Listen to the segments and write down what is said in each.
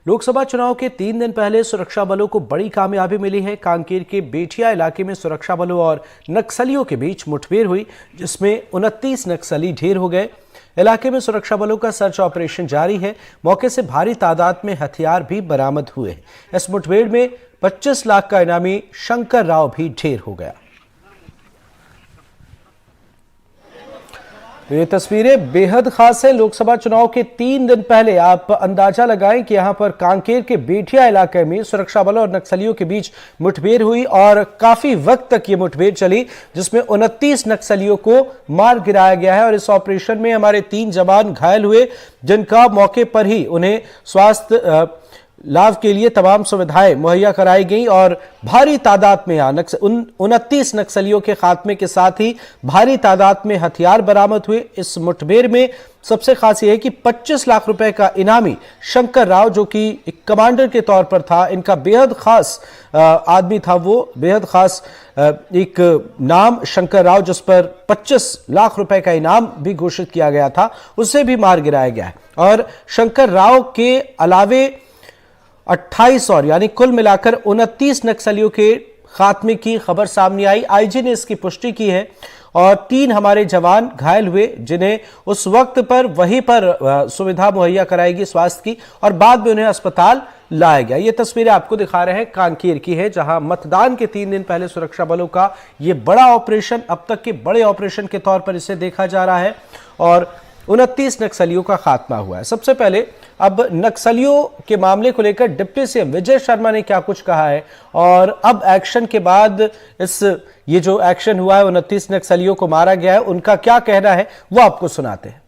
लोकसभा चुनाव के 3 दिन पहले सुरक्षा बलों को बड़ी कामयाबी मिली है। कांकेर के बेटिया इलाके में सुरक्षा बलों और नक्सलियों के बीच मुठभेड़ हुई, जिसमें 29 नक्सली ढेर हो गए। इलाके में सुरक्षा बलों का सर्च ऑपरेशन जारी है। मौके से भारी तादाद में हथियार भी बरामद हुए हैं। इस मुठभेड़ में 25 लाख का इनामी शंकर राव भी ढेर हो गया। ये तस्वीरें बेहद खास है। लोकसभा चुनाव के 3 दिन पहले आप अंदाजा लगाएं कि यहां पर कांकेर के बेटिया इलाके में सुरक्षा बलों और नक्सलियों के बीच मुठभेड़ हुई और काफी वक्त तक ये मुठभेड़ चली, जिसमें 29 नक्सलियों को मार गिराया गया है। और इस ऑपरेशन में हमारे 3 जवान घायल हुए, जिनका मौके पर ही उन्हें स्वास्थ्य लाभ के लिए तमाम सुविधाएं मुहैया कराई गई और भारी तादाद में 29 नक्सलियों के खात्मे के साथ ही भारी तादाद में हथियार बरामद हुए। इस मुठभेड़ में सबसे खास यह है कि 25 लाख रुपए का इनामी शंकर राव, जो कि एक कमांडर के तौर पर था, इनका बेहद खास आदमी था, वो बेहद खास एक नाम शंकर राव, जिस पर 25 लाख रुपए का इनाम भी घोषित किया गया था, उसे भी मार गिराया गया है। और शंकर राव के अलावे 28 और यानी कुल मिलाकर 29 नक्सलियों के खात्मे की खबर सामने आई। आईजी ने इसकी पुष्टि की है और 3 हमारे जवान घायल हुए, जिन्हें उस वक्त पर वहीं पर सुविधा मुहैया कराएगी स्वास्थ्य की, और बाद में उन्हें अस्पताल लाया गया। ये तस्वीरें आपको दिखा रहे हैं कांकेर की है, जहां मतदान के 3 दिन पहले सुरक्षा बलों का ये बड़ा ऑपरेशन, अब तक के बड़े ऑपरेशन के तौर पर इसे देखा जा रहा है और 29 नक्सलियों का खात्मा हुआ है। सबसे पहले अब नक्सलियों के मामले को लेकर डिप्टी सीएम विजय शर्मा ने क्या कुछ कहा है और अब एक्शन के बाद ये जो एक्शन हुआ है, 29 नक्सलियों को मारा गया है, उनका क्या कहना है वो आपको सुनाते हैं।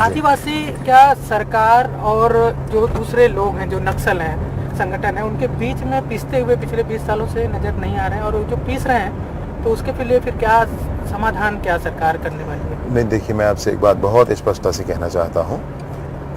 आदिवासी क्या सरकार और जो दूसरे लोग हैं, जो नक्सल हैं, संगठन है, उनके बीच में पिसते हुए पिछले 20 सालों से नजर नहीं आ रहे हैं, और जो पीस रहे हैं तो उसके लिए फिर क्या समाधान क्या सरकार करने वाली है? नहीं, देखिए, मैं आपसे एक बात बहुत स्पष्टता से कहना चाहता हूँ,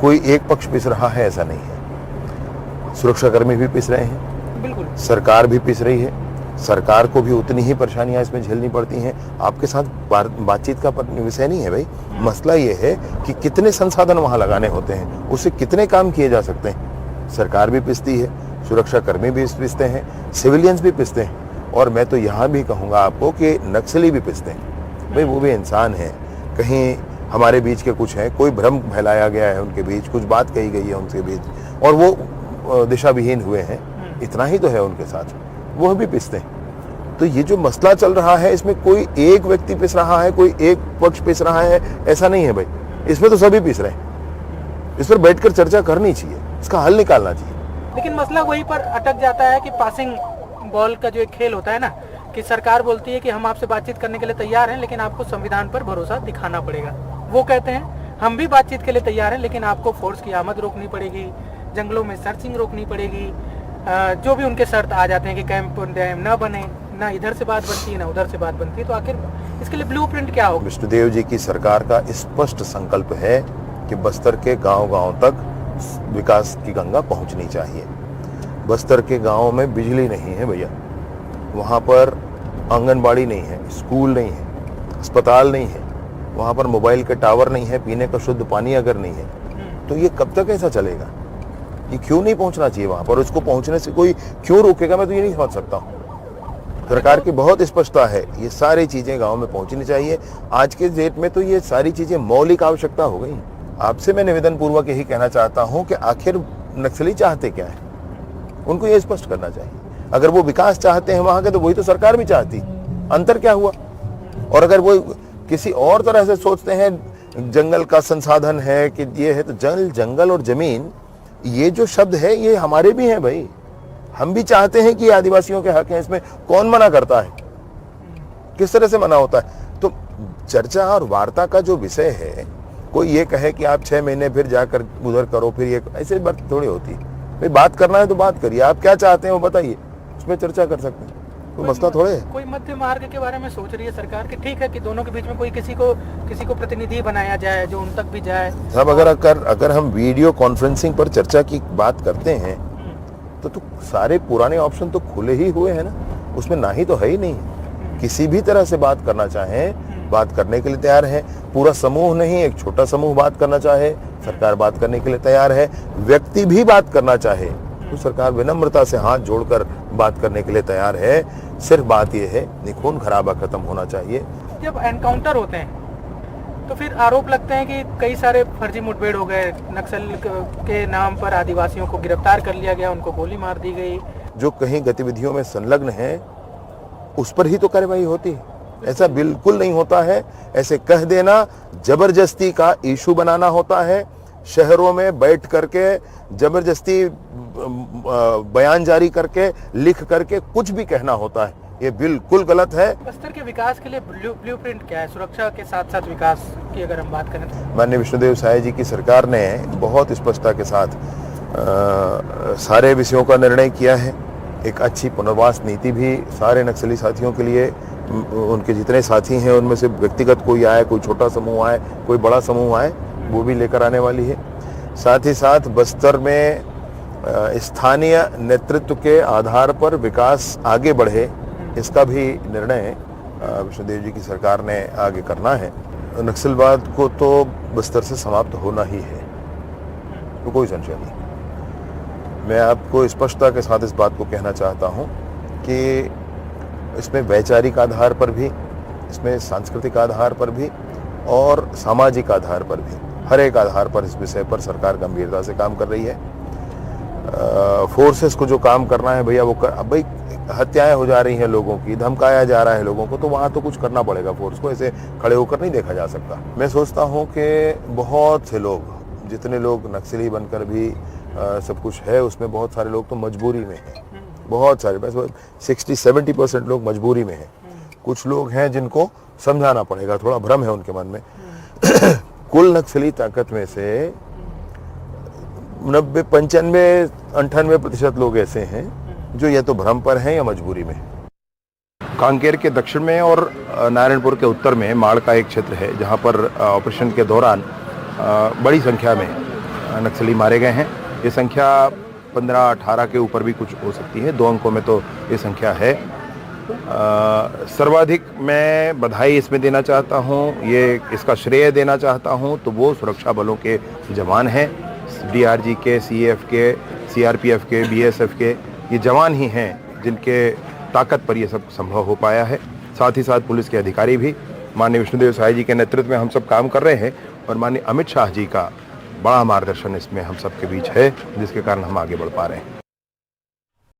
कोई एक पक्ष पिस रहा है ऐसा नहीं है। सुरक्षाकर्मी भी पिस रहे हैं, बिल्कुल, सरकार भी पिस रही है। सरकार को भी उतनी ही परेशानियां इसमें झेलनी पड़ती हैं। आपके साथ बातचीत का विषय नहीं है भाई, मसला ये है कि कितने संसाधन वहां लगाने होते हैं, उससे कितने काम किए जा सकते हैं। सरकार भी पिसती है, सुरक्षाकर्मी भी पिसते हैं, सिविलियंस भी पिसते हैं, और मैं तो यहाँ भी कहूँगा आपको कि नक्सली भी पिसते हैं। भाई वो भी इंसान हैं, कहीं हमारे बीच के कुछ हैं, कोई भ्रम फैलाया गया है उनके बीच, कुछ बात कही गई है उनके बीच और वो दिशा विहीन हुए हैं, इतना ही तो है उनके साथ, वो भी पिसते हैं। तो ये जो मसला चल रहा है, इसमें कोई एक व्यक्ति पिस रहा है, कोई एक पक्ष पिस रहा है ऐसा नहीं है भाई, इसमें तो सभी पिस रहे हैं। इस पर बैठकर चर्चा करनी चाहिए, इसका हल निकालना चाहिए। लेकिन मसला वहीं पर अटक जाता है कि पासिंग बॉल का जो एक खेल होता है ना, कि सरकार बोलती है कि हम आपसे बातचीत करने के लिए तैयार हैं, लेकिन आपको संविधान पर भरोसा दिखाना पड़ेगा। वो कहते हैं हम भी बातचीत के लिए तैयार हैं, लेकिन आपको फोर्स की आमद रोकनी पड़ेगी, जंगलों में सर्चिंग रोकनी पड़ेगी, जो भी उनके शर्त आ जाते हैं कि कैंप डैम न बने, ना इधर से बात बनती है ना उधर से बात बनती है। तो आखिर इसके लिए ब्लूप्रिंट क्या होगा? विष्णुदेव जी की सरकार का स्पष्ट संकल्प है कि बस्तर के गांव-गांव तक विकास की गंगा पहुंचनी चाहिए। बस्तर के गांव में बिजली नहीं है भैया, वहाँ पर आंगनबाड़ी नहीं है, स्कूल नहीं है, अस्पताल नहीं है, वहाँ पर मोबाइल के टावर नहीं है, पीने का शुद्ध पानी अगर नहीं है, तो ये कब तक ऐसा चलेगा? ये क्यों नहीं पहुँचना चाहिए वहाँ पर? उसको पहुँचने से कोई क्यों रोकेगा? मैं तो ये नहीं समझ सकता हूँ। सरकार की बहुत स्पष्टता है, ये सारी चीजें गाँव में पहुँचनी चाहिए। आज के डेट में तो ये सारी चीजें मौलिक आवश्यकता हो गई। आपसे मैं निवेदन पूर्वक यही कहना चाहता हूँ कि आखिर नक्सली चाहते क्या है, उनको ये स्पष्ट करना चाहिए। अगर वो विकास चाहते हैं वहां के, तो वही तो सरकार भी चाहती, अंतर क्या हुआ? और अगर वो किसी और तरह से सोचते हैं, जंगल का संसाधन है कि ये है, तो जंगल और जमीन, ये जो शब्द है ये हमारे भी हैं भाई, हम भी चाहते हैं कि आदिवासियों के हक हैं, इसमें कौन मना करता है? किस तरह से मना होता है? तो चर्चा और वार्ता का जो विषय है, कोई ये कहे कि आप 6 महीने फिर जाकर उधर करो, फिर ये ऐसे बात थोड़ी होती है भाई। बात करना है तो बात करिए, आप क्या चाहते हैं वो बताइए, उसमें चर्चा कर सकते हैं, कोई मसला थोड़े है। कोई मध्य मार्ग के बारे में सोच रही है सरकार कि ठीक है कि दोनों के बीच में कोई किसी को प्रतिनिधि बनाया जाए जो उन तक भी जाए? साहब, अगर हम वीडियो कॉन्फ्रेंसिंग पर चर्चा की बात करते हैं तो सारे पुराने ऑप्शन तो खुले ही हुए हैं ना, उसमें ना ही तो है ही नहीं। किसी भी तरह से बात करना चाहें बात करने के लिए तैयार है। पूरा समूह नहीं, एक छोटा समूह बात करना चाहे, सरकार बात करने के लिए तैयार है। व्यक्ति भी बात करना चाहे तो सरकार विनम्रता से हाथ जोड़कर बात करने के लिए तैयार है। सिर्फ बात यह है कि खून खराबा खत्म होना चाहिए। जब एनकाउंटर होते हैं तो फिर आरोप लगते हैं कि कई सारे फर्जी मुठभेड़ हो गए, नक्सल के नाम पर आदिवासियों को गिरफ्तार कर लिया गया, उनको गोली मार दी गई। जो कहीं गतिविधियों में संलग्न है उस पर ही तो कार्रवाई होती है। ऐसा बिल्कुल नहीं होता है। ऐसे कह देना जबरदस्ती का इशू बनाना होता है। शहरों में बैठ करके जबरदस्ती बयान जारी करके लिख करके कुछ भी कहना होता है, ये बिल्कुल गलत है। बस्तर के विकास के लिए ब्लूप्रिंट क्या है, सुरक्षा के साथ साथ विकास की अगर हम बात करें तो? माननीय विष्णुदेव साय जी की सरकार ने बहुत स्पष्टता के साथ सारे विषयों का निर्णय किया है। एक अच्छी पुनर्वास नीति भी सारे नक्सली साथियों के लिए, उनके जितने साथी हैं उनमें से व्यक्तिगत कोई आए, कोई छोटा समूह आए, कोई बड़ा समूह आए, वो भी लेकर आने वाली है। साथ ही साथ बस्तर में स्थानीय नेतृत्व के आधार पर विकास आगे बढ़े, इसका भी निर्णय विष्णुदेव जी की सरकार ने आगे करना है। नक्सलवाद को तो बस्तर से समाप्त होना ही है, तो कोई संशय नहीं। मैं आपको स्पष्टता के साथ इस बात को कहना चाहता हूं कि इसमें वैचारिक आधार पर भी, इसमें सांस्कृतिक आधार पर भी और सामाजिक आधार पर भी, हर एक आधार पर इस विषय पर सरकार गंभीरता से काम कर रही है। फोर्सेस को जो काम करना है भैया वो अब भाई हत्याएं हो जा रही हैं लोगों की, धमकाया जा रहा है लोगों को, तो वहाँ तो कुछ करना पड़ेगा फोर्स को। ऐसे खड़े होकर नहीं देखा जा सकता। मैं सोचता हूँ कि बहुत से लोग, जितने लोग नक्सली बनकर भी सब कुछ है, उसमें बहुत सारे लोग तो मजबूरी में हैं। बहुत सारे, बस 60-70% लोग मजबूरी में हैं। कुछ लोग हैं जिनको समझाना पड़ेगा, थोड़ा भ्रम है उनके मन में। कुल नक्सली ताकत में से 90-95-98% लोग ऐसे हैं जो या तो भ्रम पर हैं या मजबूरी में। कांकेर के दक्षिण में और नारायणपुर के उत्तर में माड़ का एक क्षेत्र है जहां पर ऑपरेशन के दौरान बड़ी संख्या में नक्सली मारे गए हैं। ये संख्या 15-18 के ऊपर भी कुछ हो सकती है, 2 अंकों में तो ये संख्या है। सर्वाधिक मैं बधाई इसमें देना चाहता हूँ, ये इसका श्रेय देना चाहता हूँ तो वो सुरक्षा बलों के जवान हैं, DRG के, CAF के, CRPF के, BSF के, ये जवान ही हैं जिनके ताकत पर ये सब संभव हो पाया है। साथ ही साथ पुलिस के अधिकारी भी माननीय विष्णुदेव साय जी के नेतृत्व में हम सब काम कर रहे हैं और माननीय अमित शाह जी का बड़ा मार्गदर्शन इसमें हम सबके बीच है, जिसके कारण हम आगे बढ़ पा रहे हैं।